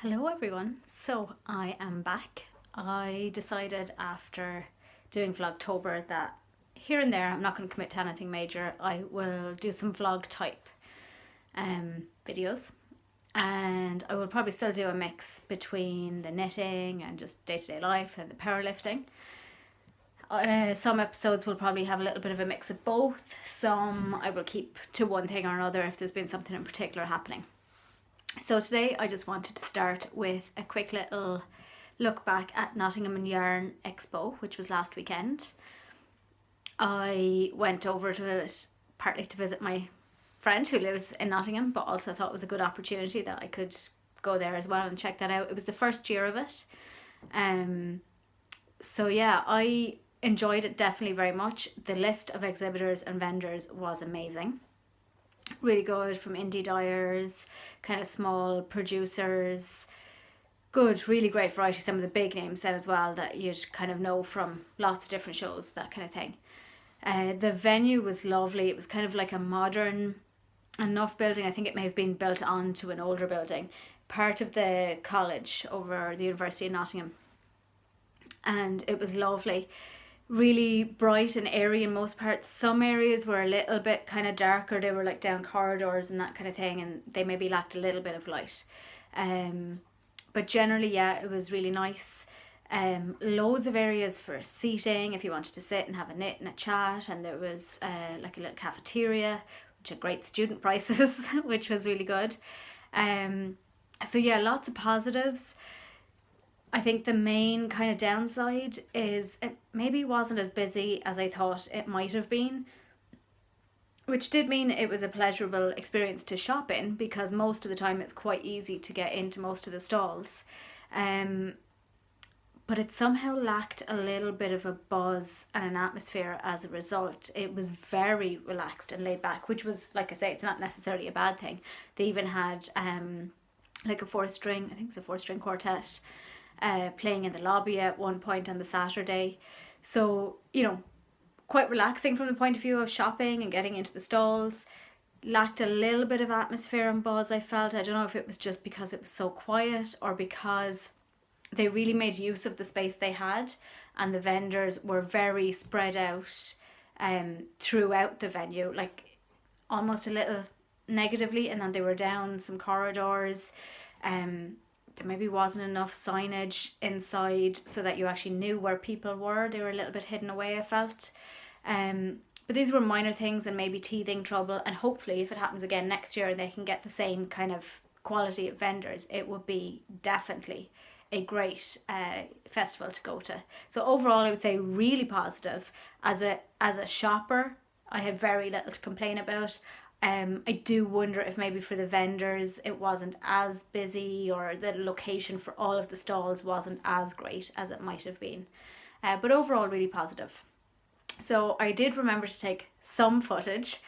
Hello everyone, so I am back. I decided after doing Vlogtober that here and there I'm not going to commit to anything major. I will do some vlog type videos, and I will probably still do a mix between the knitting and just day-to-day life and the powerlifting. Some episodes will probably have a little bit of a mix of both. Some I will keep to one thing or another if there's been something in particular happening. So today I just wanted to start with a quick little look back at Nottingham Yarn Expo, which was last weekend. I went over to it partly to visit my friend who lives in Nottingham, but also thought it was a good opportunity that I could go there as well and check that out. It was the first year of it. So yeah, I enjoyed it definitely very much. The list of exhibitors and vendors was amazing. Really good, from indie dyers, kind of small producers, good, really great variety. Some of the big names then as well that you'd kind of know from lots of different shows, that kind of thing. The venue was lovely. It was kind of like a modern enough building. I think it may have been built onto an older building, part of the college over the University of Nottingham, and it was lovely. Really bright and airy in most parts. Some areas were a little bit kind of darker. They were like down corridors and that kind of thing, and they maybe lacked a little bit of light. But generally, yeah, it was really nice. Loads of areas for seating if you wanted to sit and have a knit and a chat, and there was like a little cafeteria which had great student prices which was really good. So yeah, lots of positives. I think the main kind of downside is it maybe wasn't as busy as I thought it might have been, which did mean it was a pleasurable experience to shop in, because most of the time it's quite easy to get into most of the stalls. But it somehow lacked a little bit of a buzz and an atmosphere as a result. It was very relaxed and laid back, which was, like I say, it's not necessarily a bad thing. They even had like a four-string, I think it was a four-string quartet, playing in the lobby at one point on the Saturday. So, you know, quite relaxing from the point of view of shopping and getting into the stalls. Lacked a little bit of atmosphere and buzz, I felt. I don't know if it was just because it was so quiet or because they really made use of the space they had, and the vendors were very spread out throughout the venue, like almost a little negatively, and then they were down some corridors. There maybe wasn't enough signage inside so that you actually knew where people were. They were a little bit hidden away, I felt. But these were minor things and maybe teething trouble, and hopefully if it happens again next year and they can get the same kind of quality of vendors, it would be definitely a great festival to go to. So overall I would say really positive. As a shopper, I had very little to complain about. I do wonder if maybe for the vendors it wasn't as busy, or the location for all of the stalls wasn't as great as it might have been. But overall really positive. So I did remember to take some footage,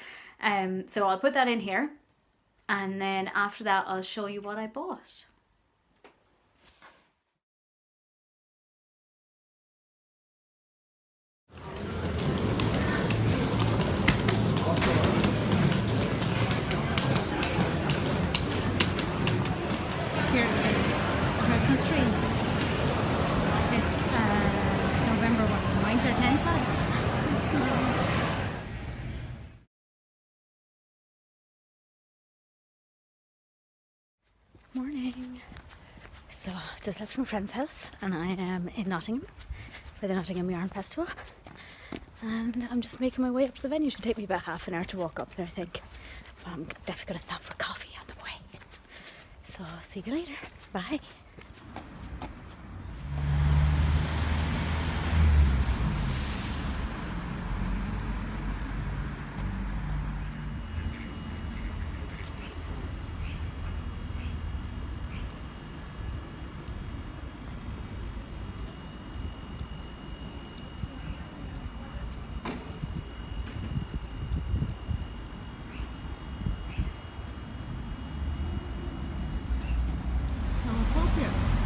so I'll put that in here, and then after that I'll show you what I bought. Here's the Christmas tree. It's November 9th or 10th, lads. Morning. So I've just left from a friend's house and I am in Nottingham for the Nottingham Yarn Festival, and I'm just making my way up to the venue. It should take me about half an hour to walk up there, I think, but I'm definitely going to stop for coffee on the way. So see you later. Bye.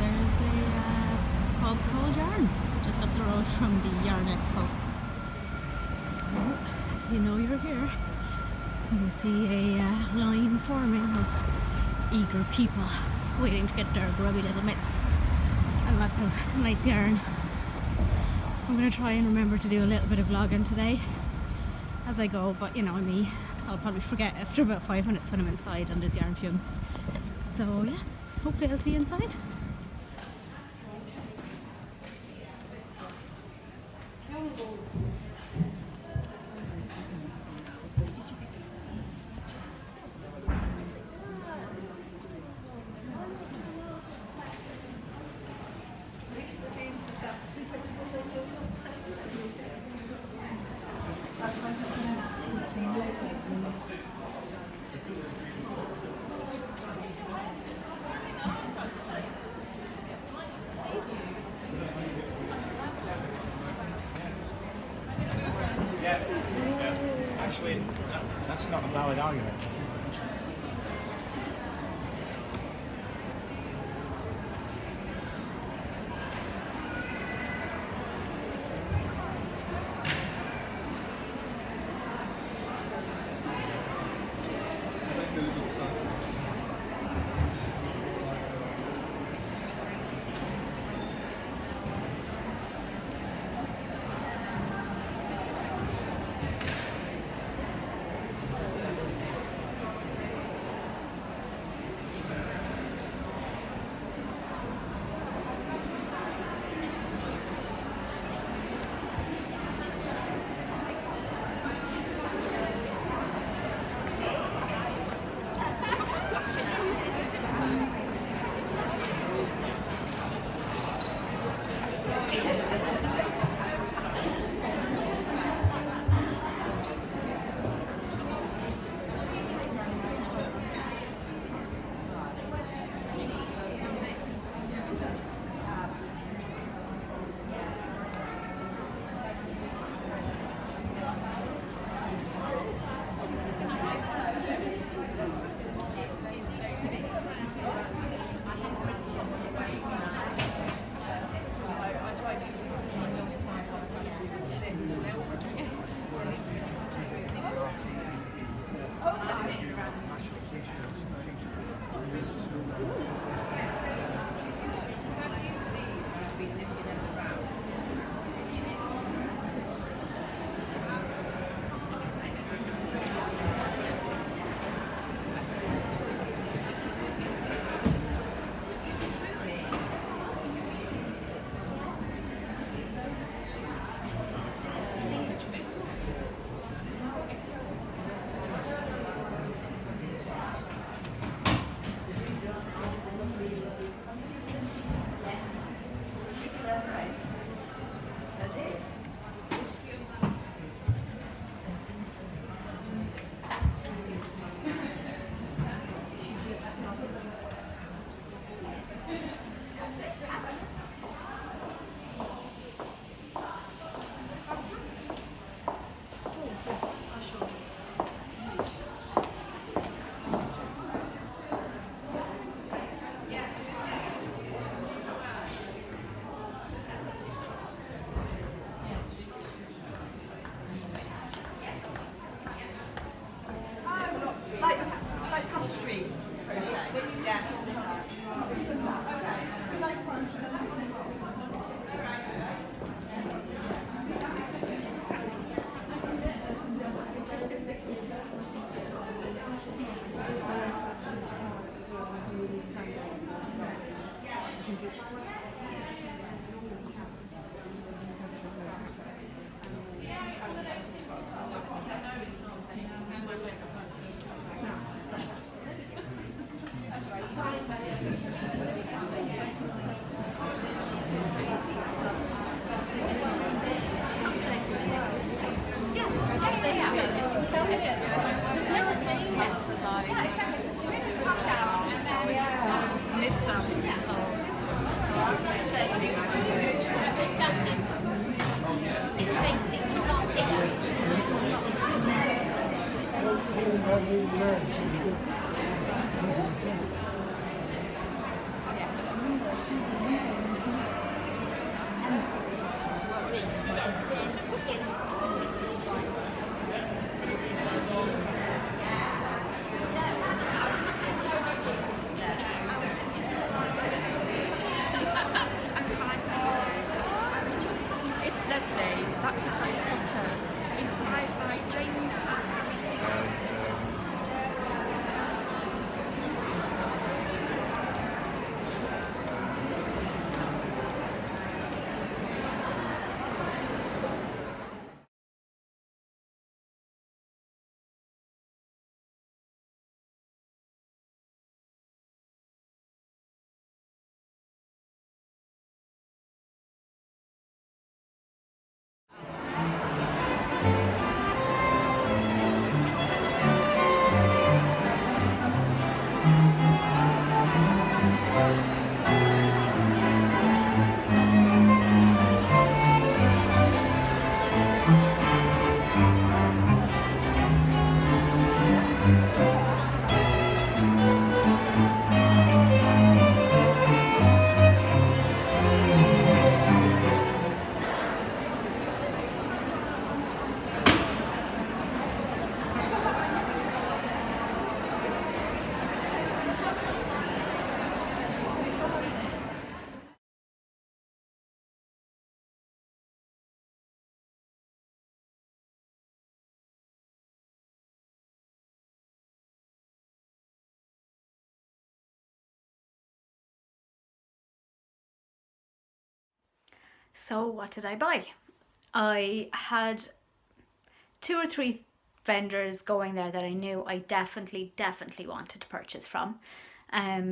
There's a pub called Yarn just up the road from the Yarn Expo. Well, you know you're here. You see a line forming of eager people waiting to get their grubby little mitts, and lots of nice yarn. I'm going to try and remember to do a little bit of vlogging today as I go, but you know me, I'll probably forget after about 5 minutes when I'm inside and there's yarn fumes. So yeah, hopefully I'll see you inside. Actually, that's not a valid argument. It's So what did I buy? I had 2 or 3 vendors going there that I knew I definitely wanted to purchase from.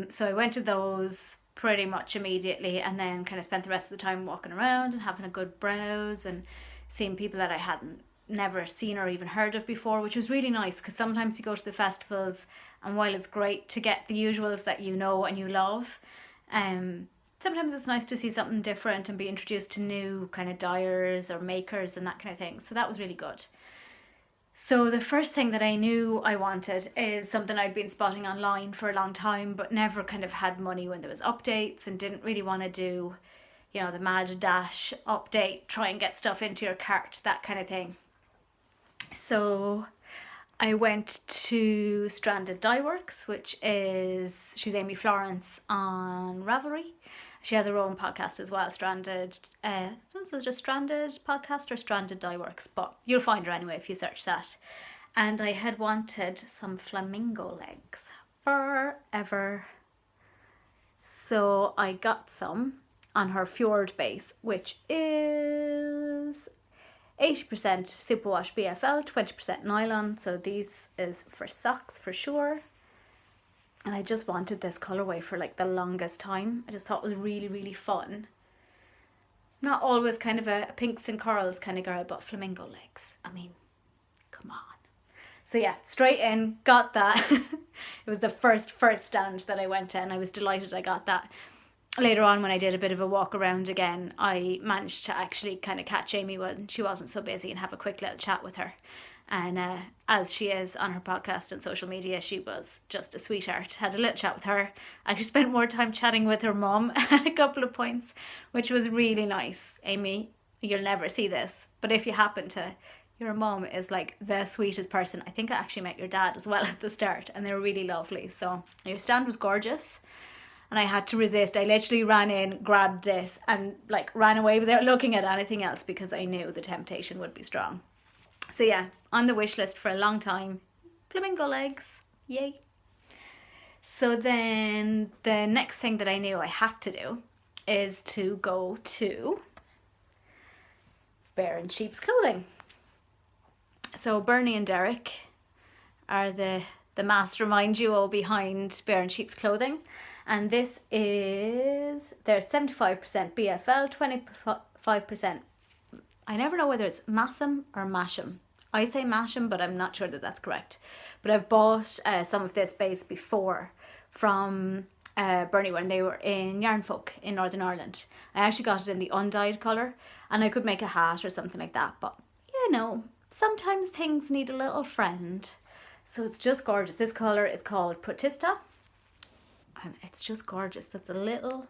So I went to those pretty much immediately, and then kind of spent the rest of the time walking around and having a good browse and seeing people that I hadn't never seen or even heard of before, which was really nice, because sometimes you go to the festivals and while it's great to get the usuals that you know and you love, sometimes it's nice to see something different and be introduced to new kind of dyers or makers and that kind of thing. So that was really good. So the first thing that I knew I wanted is something I'd been spotting online for a long time, but never kind of had money when there was updates, and didn't really want to do, the mad dash update, try and get stuff into your cart, that kind of thing. So I went to Stranded Dye Works, she's Amy Florence on Ravelry. She has her own podcast as well, Stranded, this is just Stranded Podcast or Stranded Dye Works, but you'll find her anyway if you search that. And I had wanted some flamingo legs forever. So I got some on her Fjord base, which is 80% superwash BFL, 20% nylon. So these is for socks for sure. And I just wanted this colourway for like the longest time. I just thought it was really, really fun. Not always kind of a pinks and corals kind of girl, but flamingo legs. I mean, come on. So yeah, straight in, got that. It was the first stand that I went to, and I was delighted I got that. Later on, when I did a bit of a walk around again, I managed to actually kind of catch Amy when she wasn't so busy and have a quick little chat with her. And as she is on her podcast and social media, she was just a sweetheart. Had a little chat with her. I actually spent more time chatting with her mum at a couple of points, which was really nice. Amy, you'll never see this, but if you happen to, your mum is like the sweetest person. I think I actually met your dad as well at the start, and they were really lovely. So your stand was gorgeous, and I had to resist. I literally ran in, grabbed this, and like ran away without looking at anything else, because I knew the temptation would be strong. So yeah, on the wish list for a long time, flamingo legs, yay. So then the next thing that I knew I had to do is to go to Bear and Sheep's Clothing. So Bernie and Derek are the mastermind duo behind Bear and Sheep's Clothing, and this is their 75% BFL, 25%. I never know whether it's Massam or Masham. I say Masham, but I'm not sure that that's correct. But I've bought some of this base before from Bernie when they were in Yarn Folk in Northern Ireland. I actually got it in the undyed colour, and I could make a hat or something like that. But, sometimes things need a little friend. So it's just gorgeous. This colour is called Protista, and it's just gorgeous. That's a little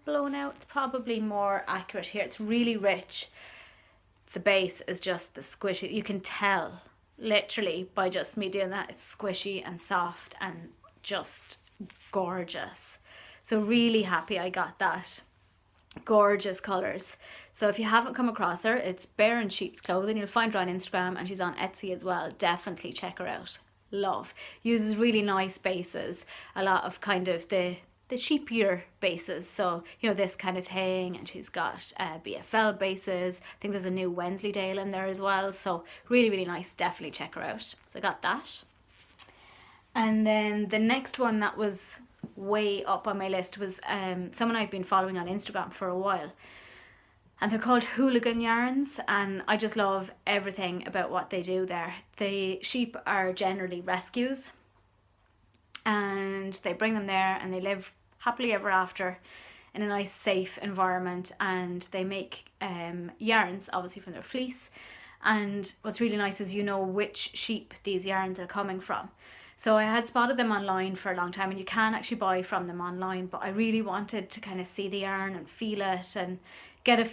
blown out. It's probably more accurate here. It's really rich. The base is just the squishy. You can tell literally by just me doing that, it's squishy and soft and just gorgeous. So really happy I got that. Gorgeous colours. So if you haven't come across her, it's Bear and Sheep's Clothing. You'll find her on Instagram, and she's on Etsy as well. Definitely check her out. Love. Uses really nice bases. A lot of kind of the cheapier bases, so this kind of thing, and she's got BFL bases. I think there's a new Wensleydale in there as well, so really, really nice. Definitely check her out. So I got that. And then the next one that was way up on my list was someone I've been following on Instagram for a while, and they're called Hooligan Yarns, and I just love everything about what they do there. The sheep are generally rescues, and they bring them there and they live happily ever after in a nice safe environment, and they make yarns obviously from their fleece. And what's really nice is which sheep these yarns are coming from. So I had spotted them online for a long time, and you can actually buy from them online, but I really wanted to kind of see the yarn and feel it and get a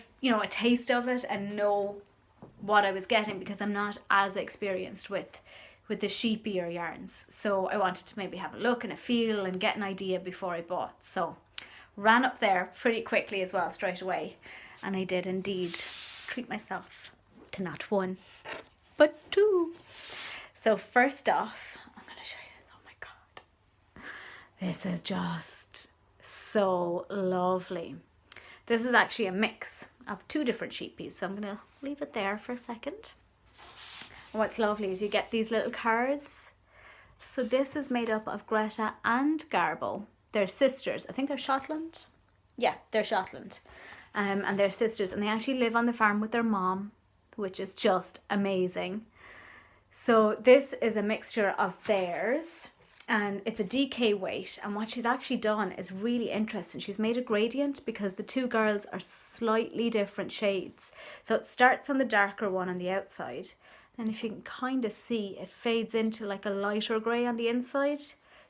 taste of it and know what I was getting, because I'm not as experienced with the sheepier yarns. So I wanted to maybe have a look and a feel and get an idea before I bought. So ran up there pretty quickly as well, straight away. And I did indeed treat myself to not one, but two. So first off, I'm going to show you this. Oh my God. This is just so lovely. This is actually a mix of 2 different sheet pieces, so I'm going to leave it there for a second. And what's lovely is you get these little cards. So this is made up of Greta and Garbo. They're sisters. I think they're Shetland. Yeah, they're Shetland. And they're sisters, and they actually live on the farm with their mom, which is just amazing. So this is a mixture of theirs, and it's a DK weight, and what she's actually done is really interesting. She's made a gradient because the 2 girls are slightly different shades. So it starts on the darker one on the outside, and if you can kind of see, it fades into like a lighter grey on the inside.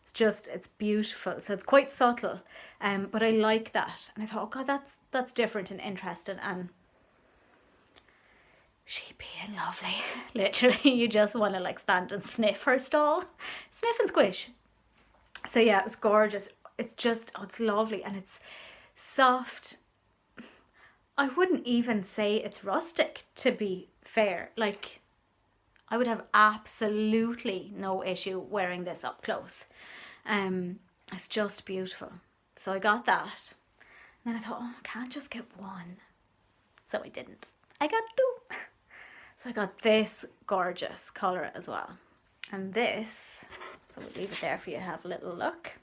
It's beautiful. So it's quite subtle, but I like that. And I thought, oh God, that's different and interesting, and she'd be lovely. Literally, you just want to like stand and sniff her stall. Sniff and squish. So yeah, it was gorgeous. It's just, oh, it's lovely, and it's soft. I wouldn't even say it's rustic, to be fair. Like, I would have absolutely no issue wearing this up close. It's just beautiful. So I got that. And then I thought, oh, I can't just get one. So I didn't. I got 2. So I got this gorgeous colour as well. And this, so we'll leave it there for you to have a little look,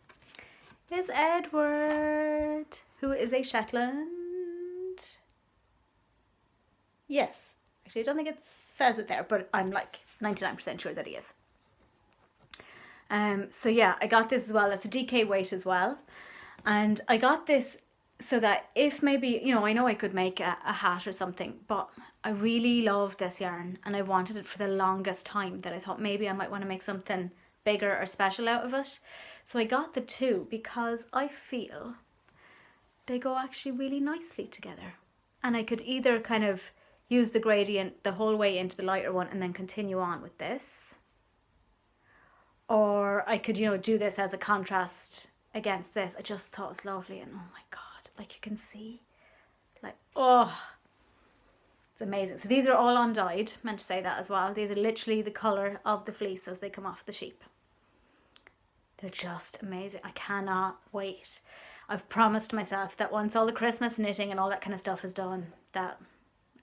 is Edward, who is a Shetland. Yes. Actually, I don't think it says it there, but I'm like 99% sure that he is. So yeah, I got this as well. It's a DK weight as well. And I got this so that if maybe, you know, I know I could make a hat or something, but I really love this yarn and I wanted it for the longest time, that I thought maybe I might want to make something bigger or special out of it. So I got the 2 because I feel they go actually really nicely together. And I could either kind of use the gradient the whole way into the lighter one and then continue on with this, or I could, you know, do this as a contrast against this. I just thought it was lovely, and oh my God, like you can see, like, oh, it's amazing. So these are all undyed, meant to say that as well. These are literally the colour of the fleece as they come off the sheep. They're just amazing. I cannot wait. I've promised myself that once all the Christmas knitting and all that kind of stuff is done, that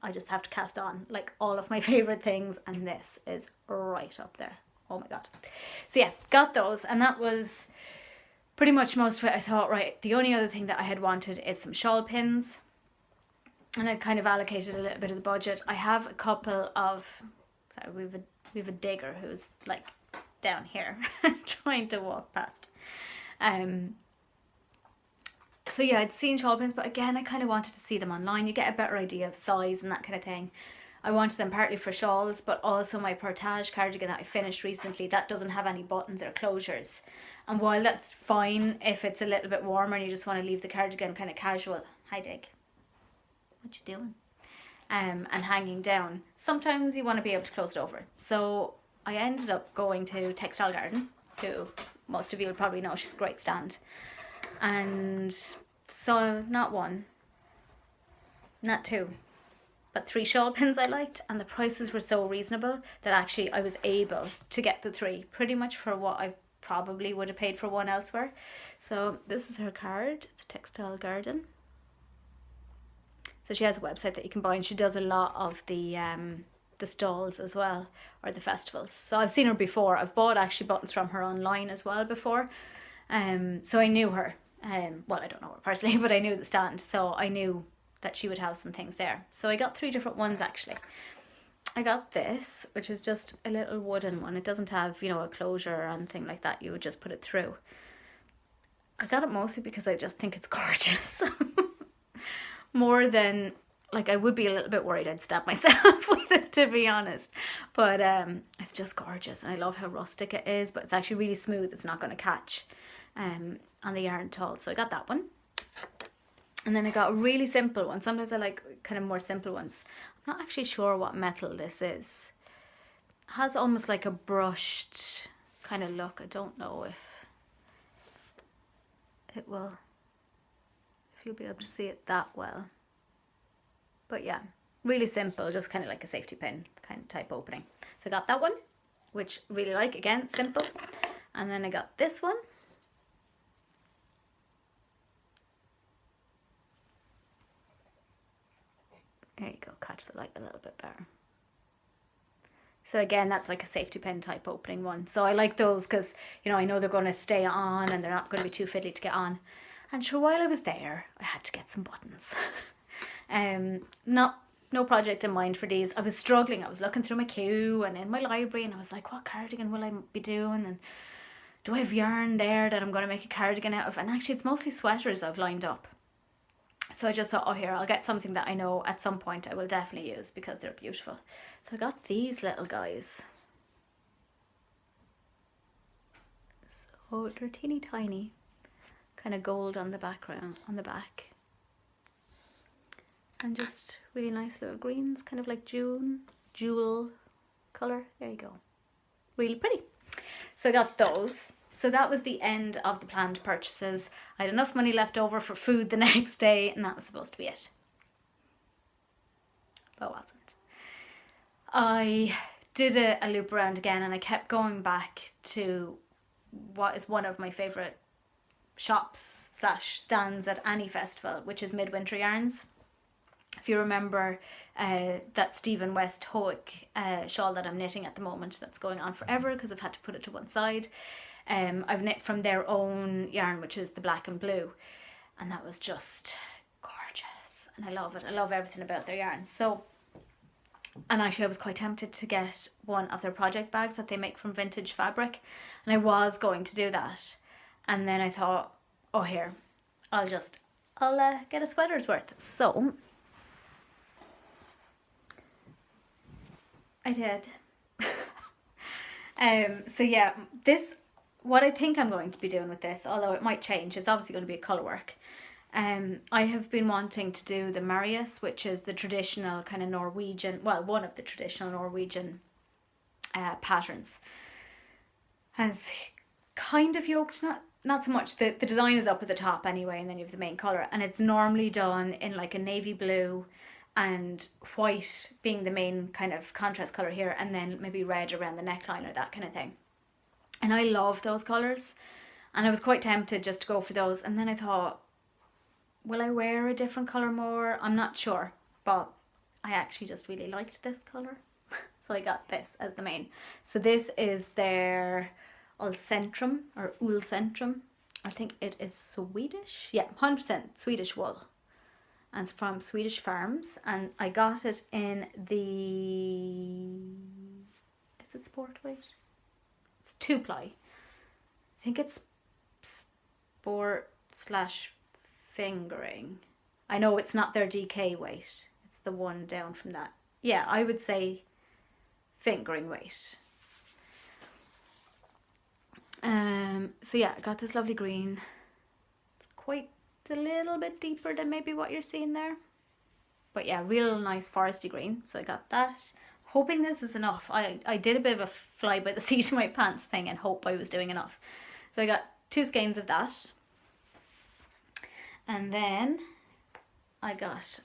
I just have to cast on like all of my favourite things, and this is right up there. Oh my God. So yeah, got those, and that was pretty much most of it. I thought, right, the only other thing that I had wanted is some shawl pins, and I kind of allocated a little bit of the budget. I have a couple of, sorry, we've a digger who's like down here trying to walk past. So yeah, I'd seen shawl pins, but again, I kind of wanted to see them online. You get a better idea of size and that kind of thing. I wanted them partly for shawls, but also my portage cardigan that I finished recently, that doesn't have any buttons or closures. And while that's fine if it's a little bit warmer and you just want to leave the cardigan kind of casual, hi Dig, what you doing? And hanging down, sometimes you want to be able to close it over. So I ended up going to Textile Garden, who most of you will probably know, she's a great stand. And so not 1, not 2, but 3 shawl pins I liked, and the prices were so reasonable that actually I was able to get the 3 pretty much for what I probably would have paid for 1 elsewhere. So this is her card. It's Textile Garden. So she has a website that you can buy, and she does a lot of the stalls as well, or the festivals. So I've seen her before. I've bought actually buttons from her online as well before. So I knew her. Well, I don't know her personally, but I knew the stand, so I knew that she would have some things there. So I got 3 different ones actually. I got this, which is just a little wooden one. It doesn't have, you know, a closure or anything like that. You would just put it through. I got it mostly because I just think it's gorgeous. More than, like, I would be a little bit worried I'd stab myself with it, to be honest. But it's just gorgeous, and I love how rustic it is, but it's actually really smooth. It's not going to catch on the yarn at all. So I got that one. And then I got a really simple one. Sometimes I like kind of more simple ones. I'm not actually sure what metal this is. It has almost like a brushed kind of look. I don't know if it will, if you'll be able to see it that well. But yeah, really simple, just kind of like a safety pin kind of type opening. So I got that one, which I really like. Again, simple. And then I got this one. There you go, catch the light a little bit better. So again, that's like a safety pin type opening one. So I like those because, you know, I know they're going to stay on and they're not going to be too fiddly to get on. And sure, while I was there, I had to get some buttons. No project in mind for these. I was struggling. I was looking through my queue and in my library, and I was like, what cardigan will I be doing? And do I have yarn there that I'm going to make a cardigan out of? And actually, it's mostly sweaters I've lined up. So I just thought, oh, here, I'll get something that I know at some point I will definitely use because they're beautiful. So I got these little guys. So they're teeny tiny. Kind of gold on the background, on the back. And just really nice little greens, kind of like jewel colour. There you go. Really pretty. So I got those. So that was the end of the planned purchases. I had enough money left over for food the next day, and that was supposed to be it. But it wasn't. I did a loop around again, and I kept going back to what is one of my favourite shops / stands at any festival, which is Midwinter Yarns. If you remember that Stephen West Hoek shawl that I'm knitting at the moment, that's going on forever because I've had to put it to one side. I've knit from their own yarn, which is the black and blue, and that was just gorgeous, and I love it. I love everything about their yarns. So, and actually I was quite tempted to get one of their project bags that they make from vintage fabric, and I was going to do that, and then I thought, oh, here, I'll get a sweater's worth. So I did. So yeah, what I think I'm going to be doing with this, although it might change, it's obviously going to be a colour work. I have been wanting to do the Marius, which is the traditional kind of Norwegian, well, one of the traditional Norwegian patterns. Has kind of yoked, not so much. The design is up at the top anyway, and then you have the main colour, and it's normally done in like a navy blue and white being the main kind of contrast colour here, and then maybe red around the neckline or that kind of thing. And I love those colours, and I was quite tempted just to go for those, and then I thought, will I wear a different colour more? I'm not sure, but I actually just really liked this colour. So I got this as the main. So this is their Ulcentrum or Ulcentrum. I think it is Swedish. Yeah, 100% Swedish wool. And it's from Swedish farms. And I got it in the... Is it sport weight? It's 2-ply. I think it's sport / fingering. I know it's not their DK weight. It's the one down from that. Yeah, I would say fingering weight. So yeah, I got this lovely green. It's quite a little bit deeper than maybe what you're seeing there. But yeah, real nice foresty green. So I got that. Hoping this is enough. I did a bit of a fly by the seat of my pants thing and hope I was doing enough. So I got 2 skeins of that. And then I got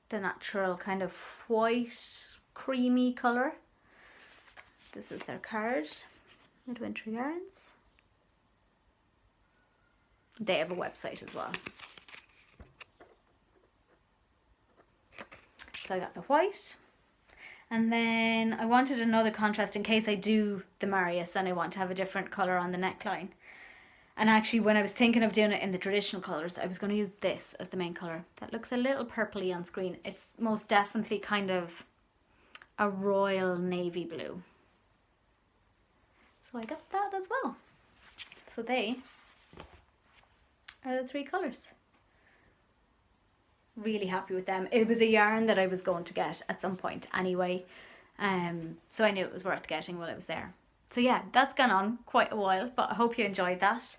the natural kind of white creamy colour. This is their card, Midwinter Yarns. They have a website as well. So I got the white. And then I wanted another contrast in case I do the Marius and I want to have a different colour on the neckline. And actually, when I was thinking of doing it in the traditional colours, I was going to use this as the main colour. That looks a little purpley on screen. It's most definitely kind of a royal navy blue. So I got that as well. So they are the 3 colours. Really happy with them. It was a yarn that I was going to get at some point anyway. So I knew it was worth getting while I was there. So yeah, that's gone on quite a while, but I hope you enjoyed that.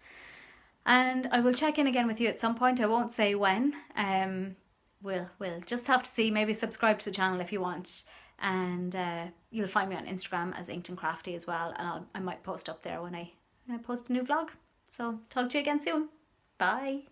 And I will check in again with you at some point. I won't say when. We'll just have to see. Maybe subscribe to the channel if you want. And you'll find me on Instagram as Inked and Crafty as well. And I might post up there when I post a new vlog. So talk to you again soon. Bye.